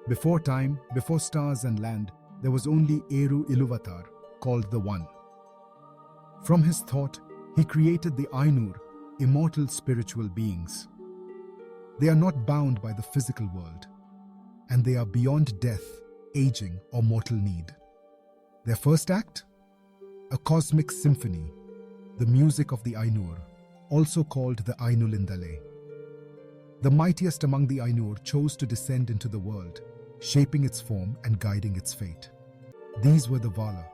Before time, before stars and land, there was only Eru Iluvatar, called the One. From his thought, he created the Ainur, immortal spiritual beings. They are not bound by the physical world, and they are beyond death, aging, or mortal need. Their first act? A cosmic symphony, the music of the Ainur, also called the Ainulindale. The mightiest among the Ainur chose to descend into the world, shaping its form and guiding its fate. These were the Valar,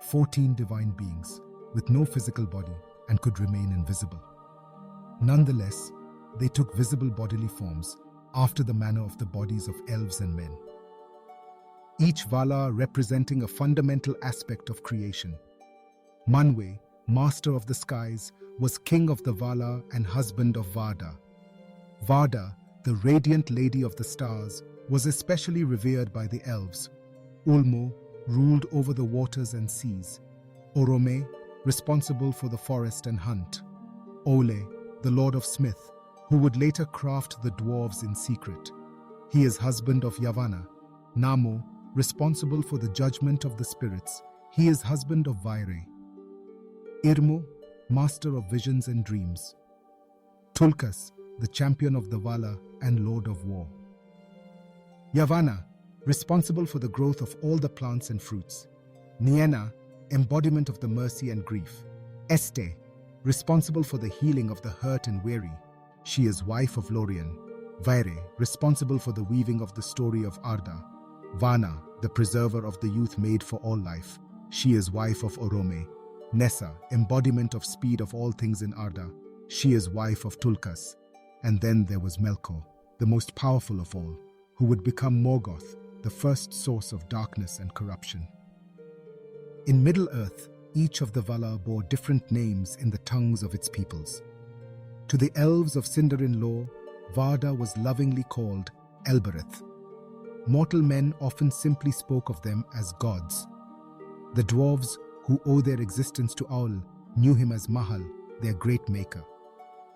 14 divine beings with no physical body and could remain invisible. Nonetheless, they took visible bodily forms after the manner of the bodies of elves and men. Each Valar representing a fundamental aspect of creation. Manwë, master of the skies, was king of the Valar and husband of Varda. Varda, the radiant lady of the stars, was especially revered by the elves. Ulmo ruled over the waters and seas. Orome, responsible for the forest and hunt. Ole, the lord of smith, who would later craft the dwarves in secret. He is husband of Yavanna. Namo, responsible for the judgment of the spirits. He is husband of Vaire. Irmo, master of visions and dreams. Tulkas, the champion of the Valar and lord of war. Yavanna, responsible for the growth of all the plants and fruits. Nienna, embodiment of the mercy and grief. Este, responsible for the healing of the hurt and weary. She is wife of Lorien. Vaire, responsible for the weaving of the story of Arda. Vana, the preserver of the youth made for all life. She is wife of Orome. Nessa, embodiment of speed of all things in Arda. She is wife of Tulkas. And then there was Melkor, the most powerful of all, who would become Morgoth, the first source of darkness and corruption. In Middle-earth, each of the Valar bore different names in the tongues of its peoples. To the elves of Sindarin lore, Varda was lovingly called Elbereth. Mortal men often simply spoke of them as gods. The dwarves, who owe their existence to Aul, knew him as Mahal, their great maker.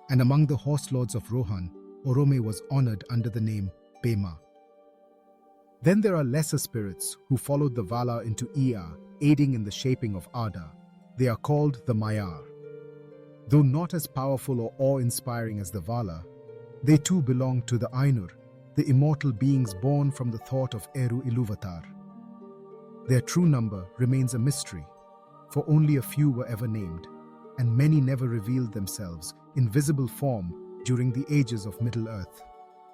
And among the horse lords of Rohan, Orome was honored under the name Bema. Then there are lesser spirits who followed the Valar into Ea, aiding in the shaping of Arda. They are called the Maiar. Though not as powerful or awe-inspiring as the Valar, they too belong to the Ainur, the immortal beings born from the thought of Eru Iluvatar. Their true number remains a mystery, for only a few were ever named, and many never revealed themselves in visible form during the ages of Middle-earth.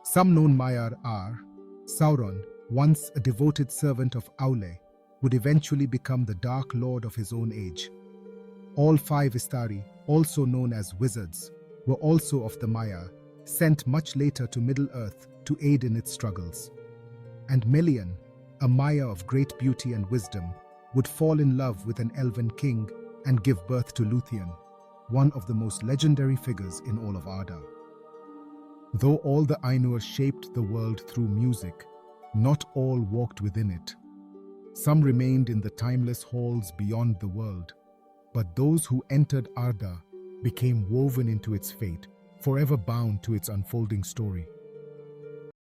Some known Maiar are Sauron, once a devoted servant of Aule, would eventually become the Dark Lord of his own age. All 5 Istari, also known as wizards, were also of the Maiar, sent much later to Middle-earth to aid in its struggles. And Melian, a Maiar of great beauty and wisdom, would fall in love with an elven king and give birth to Luthien, one of the most legendary figures in all of Arda. Though all the Ainur shaped the world through music, not all walked within it. Some remained in the timeless halls beyond the world, but those who entered Arda became woven into its fate, forever bound to its unfolding story.